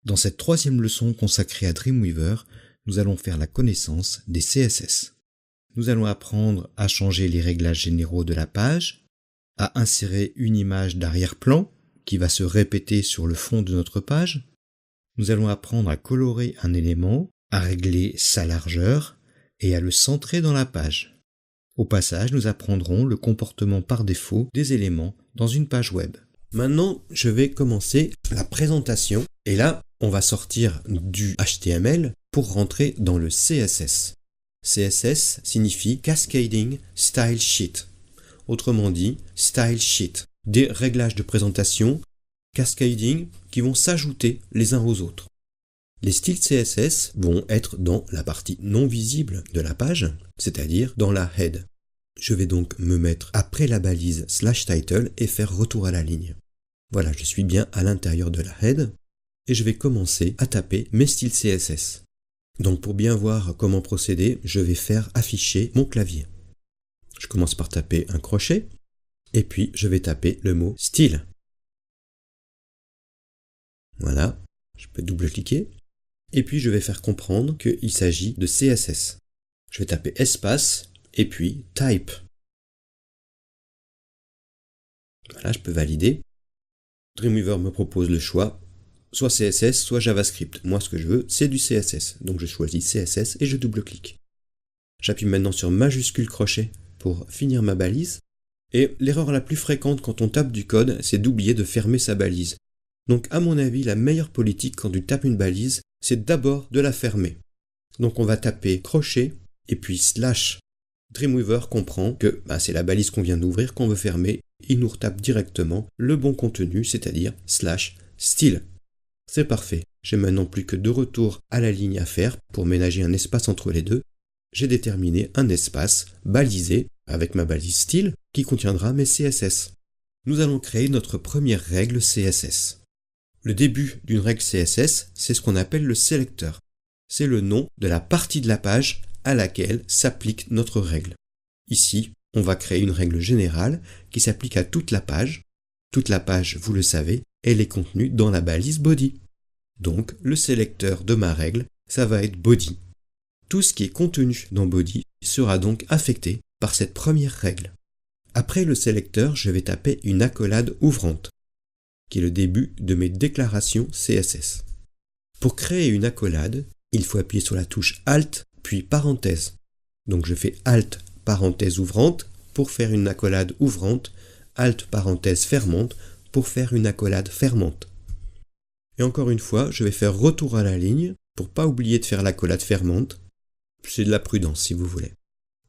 Dans cette troisième leçon consacrée à Dreamweaver, nous allons faire la connaissance des CSS. Nous allons apprendre à changer les réglages généraux de la page, à insérer une image d'arrière-plan qui va se répéter sur le fond de notre page. Nous allons apprendre à colorer un élément, à régler sa largeur et à le centrer dans la page. Au passage, nous apprendrons le comportement par défaut des éléments dans une page web. Maintenant, je vais commencer la présentation et là, on va sortir du HTML pour rentrer dans le CSS. CSS signifie Cascading Style Sheet. Autrement dit, Style Sheet. Des réglages de présentation, cascading, qui vont s'ajouter les uns aux autres. Les styles CSS vont être dans la partie non visible de la page, c'est-à-dire dans la head. Je vais donc me mettre après la balise /title et faire retour à la ligne. Voilà, je suis bien à l'intérieur de la head et je vais commencer à taper mes styles CSS. Donc pour bien voir comment procéder, je vais faire afficher mon clavier. Je commence par taper un crochet et puis je vais taper le mot style. Voilà, je peux double-cliquer. Et puis je vais faire comprendre qu'il s'agit de CSS. Je vais taper espace et puis type. Voilà, je peux valider. Dreamweaver me propose le choix, soit CSS, soit JavaScript. Moi, ce que je veux, c'est du CSS. Donc je choisis CSS et je double-clique. J'appuie maintenant sur majuscule crochet pour finir ma balise. Et l'erreur la plus fréquente quand on tape du code, c'est d'oublier de fermer sa balise. Donc à mon avis, la meilleure politique quand tu tapes une balise, c'est d'abord de la fermer. Donc on va taper crochet et puis slash. Dreamweaver comprend que c'est la balise qu'on vient d'ouvrir qu'on veut fermer. Il nous retape directement le bon contenu, c'est-à-dire /style. C'est parfait. J'ai maintenant plus que 2 retours à la ligne à faire pour ménager un espace entre les deux. J'ai déterminé un espace balisé avec ma balise style qui contiendra mes CSS. Nous allons créer notre première règle CSS. Le début d'une règle CSS, c'est ce qu'on appelle le sélecteur. C'est le nom de la partie de la page à laquelle s'applique notre règle. Ici, on va créer une règle générale qui s'applique à toute la page. Toute la page, vous le savez, elle est contenue dans la balise body. Donc, le sélecteur de ma règle, ça va être body. Tout ce qui est contenu dans body sera donc affecté par cette première règle. Après le sélecteur, je vais taper une accolade ouvrante, qui est le début de mes déclarations CSS. Pour créer une accolade, il faut appuyer sur la touche Alt, puis parenthèse. Donc je fais Alt, parenthèse ouvrante, pour faire une accolade ouvrante, Alt, parenthèse fermante, pour faire une accolade fermante. Et encore une fois, je vais faire retour à la ligne, pour pas oublier de faire l'accolade fermante. C'est de la prudence si vous voulez.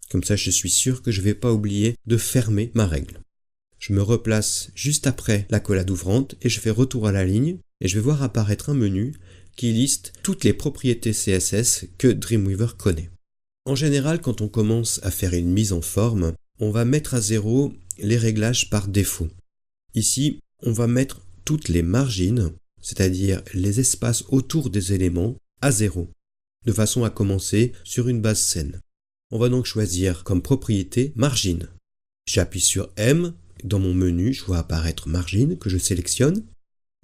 Comme ça, je suis sûr que je ne vais pas oublier de fermer ma règle. Je me replace juste après l'accolade ouvrante et je fais retour à la ligne et je vais voir apparaître un menu qui liste toutes les propriétés CSS que Dreamweaver connaît. En général, quand on commence à faire une mise en forme, on va mettre à zéro les réglages par défaut. Ici, on va mettre toutes les margines, c'est-à-dire les espaces autour des éléments, à zéro, de façon à commencer sur une base saine. On va donc choisir comme propriété margine. J'appuie sur M. Dans mon menu, je vois apparaître margine que je sélectionne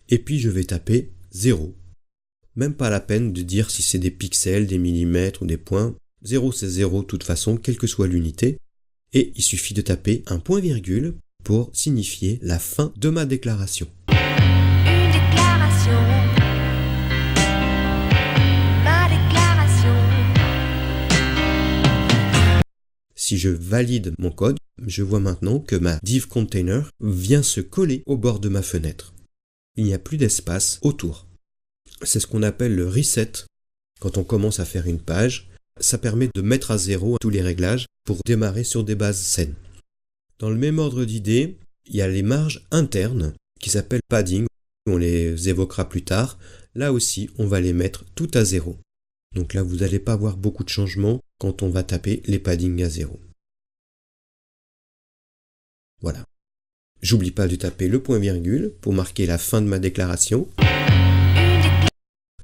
et puis je vais taper 0. Même pas la peine de dire si c'est des pixels, des millimètres ou des points. 0 c'est 0 de toute façon, quelle que soit l'unité. Et il suffit de taper un point virgule pour signifier la fin de ma déclaration. Une déclaration. Ma déclaration. Si je valide mon code, je vois maintenant que ma div container vient se coller au bord de ma fenêtre. Il n'y a plus d'espace autour. C'est ce qu'on appelle le reset. Quand on commence à faire une page, ça permet de mettre à zéro tous les réglages pour démarrer sur des bases saines. Dans le même ordre d'idée, il y a les marges internes qui s'appellent padding. On les évoquera plus tard. Là aussi, on va les mettre tout à zéro. Donc là, vous n'allez pas voir beaucoup de changements quand on va taper les paddings à zéro. Voilà. J'oublie pas de taper le point virgule pour marquer la fin de ma déclaration.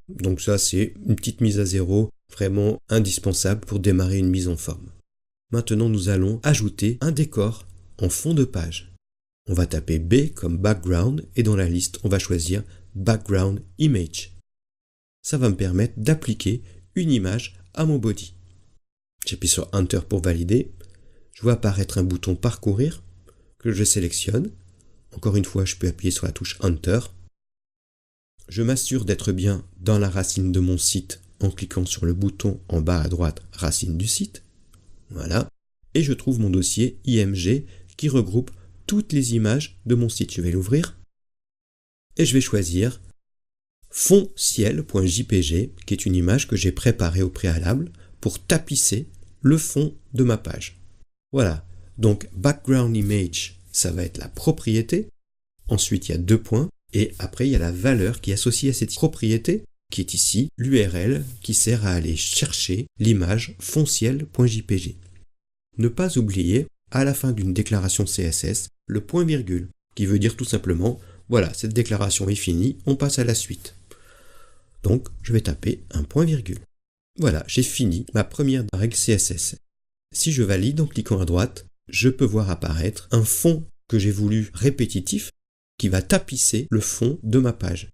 Donc ça, c'est une petite mise à zéro vraiment indispensable pour démarrer une mise en forme. Maintenant, nous allons ajouter un décor en fond de page. On va taper B comme background et dans la liste, on va choisir background image. ça va me permettre d'appliquer une image à mon body. J'appuie sur Enter pour valider. Je vois apparaître un bouton Parcourir que je sélectionne. Encore une fois, je peux appuyer sur la touche Enter. Je m'assure d'être bien dans la racine de mon site en cliquant sur le bouton en bas à droite, racine du site. Voilà. Et je trouve mon dossier IMG qui regroupe toutes les images de mon site. Je vais l'ouvrir. Et je vais choisir fond ciel.jpg, qui est une image que j'ai préparée au préalable pour tapisser le fond de ma page. Voilà. Donc, background image, ça va être la propriété. Ensuite, il y a 2 points. Et après, il y a la valeur qui est associée à cette propriété, qui est ici l'URL qui sert à aller chercher l'image fondciel.jpg. Ne pas oublier, à la fin d'une déclaration CSS, le point virgule, qui veut dire tout simplement, voilà, cette déclaration est finie, on passe à la suite. Donc, je vais taper un point virgule. Voilà, j'ai fini ma première règle CSS. Si je valide en cliquant à droite, je peux voir apparaître un fond que j'ai voulu répétitif, qui va tapisser le fond de ma page.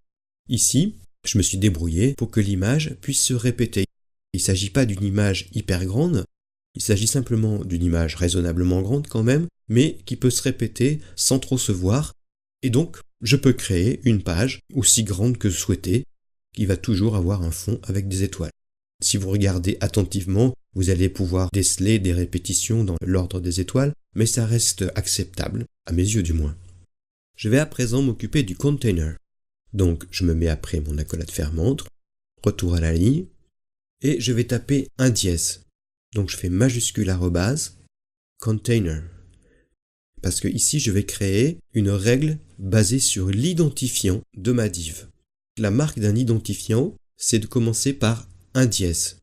Ici, je me suis débrouillé pour que l'image puisse se répéter. Il ne s'agit pas d'une image hyper grande, il s'agit simplement d'une image raisonnablement grande quand même, mais qui peut se répéter sans trop se voir. Et donc, je peux créer une page aussi grande que souhaité, qui va toujours avoir un fond avec des étoiles. Si vous regardez attentivement, vous allez pouvoir déceler des répétitions dans l'ordre des étoiles, mais ça reste acceptable, à mes yeux du moins. Je vais à présent m'occuper du container. Donc, je me mets après mon accolade fermante, retour à la ligne, et je vais taper un dièse. Donc, je fais majuscule arrobase, container. Parce que ici, je vais créer une règle basée sur l'identifiant de ma div. La marque d'un identifiant, c'est de commencer par un dièse.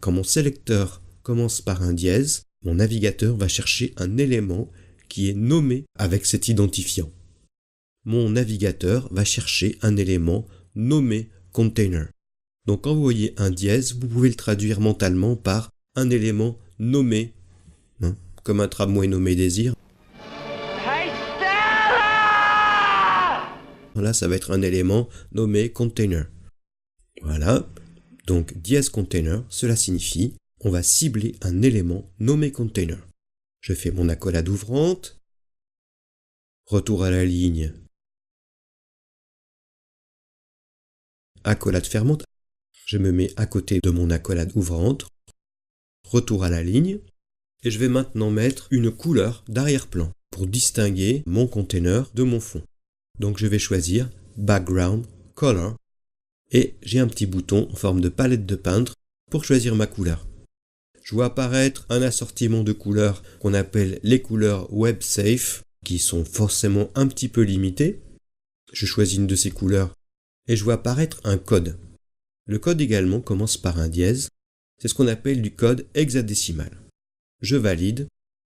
Quand mon sélecteur commence par un dièse, mon navigateur va chercher un élément qui est nommé avec cet identifiant. Mon navigateur va chercher un élément nommé container. Donc quand vous voyez un dièse, vous pouvez le traduire mentalement par un élément nommé, comme un tramway nommé désir. Là, ça va être un élément nommé container. Voilà. Donc dièse container, cela signifie on va cibler un élément nommé container. Je fais mon accolade ouvrante, retour à la ligne, accolade fermante, je me mets à côté de mon accolade ouvrante, retour à la ligne, et je vais maintenant mettre une couleur d'arrière-plan pour distinguer mon container de mon fond. Donc je vais choisir Background Color, et j'ai un petit bouton en forme de palette de peintre pour choisir ma couleur. Je vois apparaître un assortiment de couleurs qu'on appelle les couleurs Web Safe, qui sont forcément un petit peu limitées. Je choisis une de ces couleurs et je vois apparaître un code. Le code également commence par un dièse, c'est ce qu'on appelle du code hexadécimal. Je valide,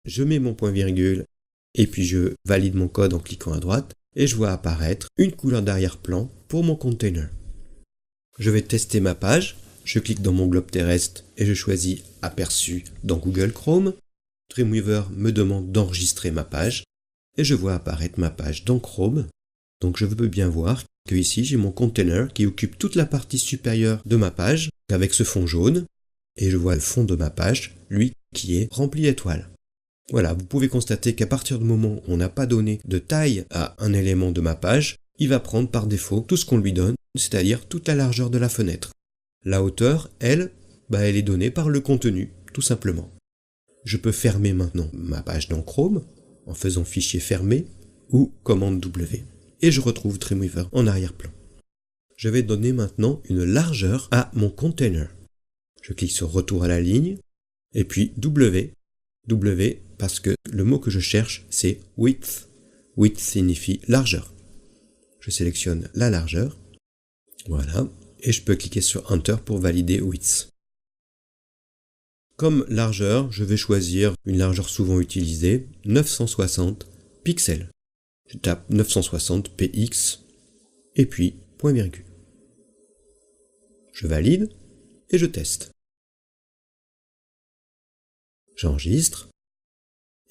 je mets mon point virgule et puis je valide mon code en cliquant à droite et je vois apparaître une couleur d'arrière-plan pour mon container. Je vais tester ma page, je clique dans mon globe terrestre et je choisis aperçu dans Google Chrome. Dreamweaver me demande d'enregistrer ma page et je vois apparaître ma page dans Chrome. Donc je peux bien voir que ici j'ai mon container qui occupe toute la partie supérieure de ma page avec ce fond jaune et je vois le fond de ma page, lui, qui est rempli d'étoiles. Voilà, vous pouvez constater qu'à partir du moment où on n'a pas donné de taille à un élément de ma page, il va prendre par défaut tout ce qu'on lui donne, c'est-à-dire toute la largeur de la fenêtre. La hauteur, elle est donnée par le contenu, tout simplement. Je peux fermer maintenant ma page dans Chrome en faisant fichier fermé ou commande W. Et je retrouve Dreamweaver en arrière-plan. Je vais donner maintenant une largeur à mon container. Je clique sur retour à la ligne et puis W. W parce que le mot que je cherche c'est width. Width signifie largeur. Je sélectionne la largeur. Voilà. Et je peux cliquer sur Enter pour valider width. Comme largeur, je vais choisir une largeur souvent utilisée, 960 pixels. Je tape 960 px et puis point virgule. Je valide et je teste. J'enregistre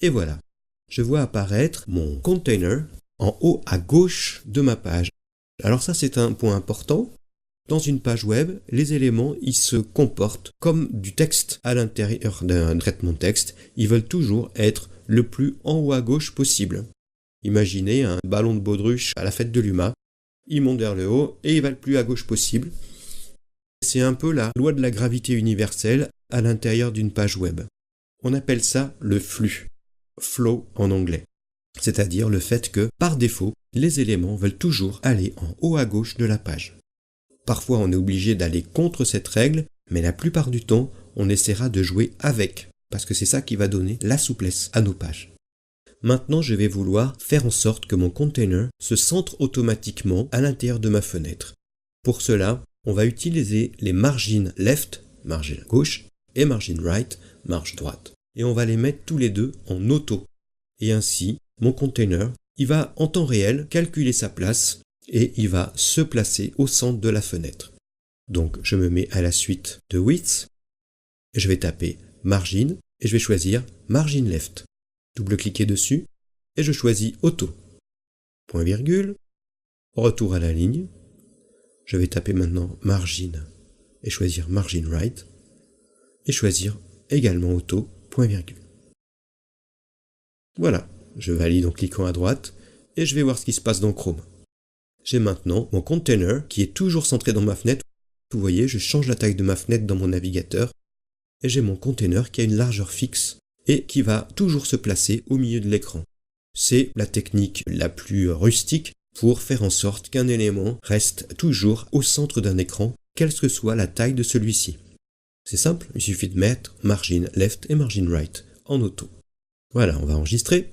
et voilà. Je vois apparaître mon container en haut à gauche de ma page. Alors ça c'est un point important Dans une page web, les éléments, ils se comportent comme du texte à l'intérieur d'un traitement de texte. Ils veulent toujours être le plus en haut à gauche possible. Imaginez un ballon de baudruche à la fête de l'UMA. Il monte vers le haut et il va le plus à gauche possible. C'est un peu la loi de la gravité universelle à l'intérieur d'une page web. On appelle ça le flux, flow en anglais. C'est-à-dire le fait que, par défaut, les éléments veulent toujours aller en haut à gauche de la page. Parfois, on est obligé d'aller contre cette règle, mais la plupart du temps, on essaiera de jouer avec, parce que c'est ça qui va donner la souplesse à nos pages. Maintenant, je vais vouloir faire en sorte que mon container se centre automatiquement à l'intérieur de ma fenêtre. Pour cela, on va utiliser les margins left, margin gauche, et margin right, marge droite. Et on va les mettre tous les deux en auto. Et ainsi, mon container, il va en temps réel calculer sa place et il va se placer au centre de la fenêtre. Donc, je me mets à la suite de width, et je vais taper margin, et je vais choisir margin left. Double-cliquer dessus, et je choisis auto. Point virgule, retour à la ligne. Je vais taper maintenant margin, et choisir margin right, et choisir également auto, point virgule. Voilà, je valide en cliquant à droite, et je vais voir ce qui se passe dans Chrome. J'ai maintenant mon container qui est toujours centré dans ma fenêtre. Vous voyez, je change la taille de ma fenêtre dans mon navigateur et j'ai mon container qui a une largeur fixe et qui va toujours se placer au milieu de l'écran. C'est la technique la plus rustique pour faire en sorte qu'un élément reste toujours au centre d'un écran, quelle que soit la taille de celui-ci. C'est simple, il suffit de mettre margin left et margin right en auto. Voilà, on va enregistrer.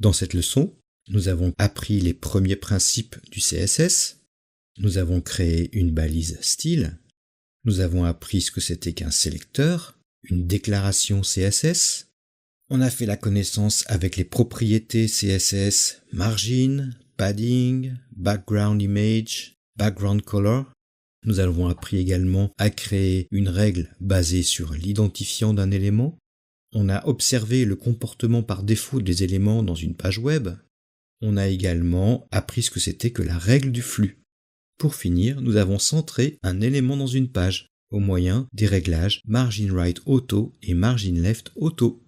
Dans cette leçon, nous avons appris les premiers principes du CSS, nous avons créé une balise style, nous avons appris ce que c'était qu'un sélecteur, une déclaration CSS, on a fait la connaissance avec les propriétés CSS margin, padding, background image, background color. Nous avons appris également à créer une règle basée sur l'identifiant d'un élément. On a observé le comportement par défaut des éléments dans une page web. On a également appris ce que c'était que la règle du flux. Pour finir, nous avons centré un élément dans une page au moyen des réglages margin right auto et margin left auto.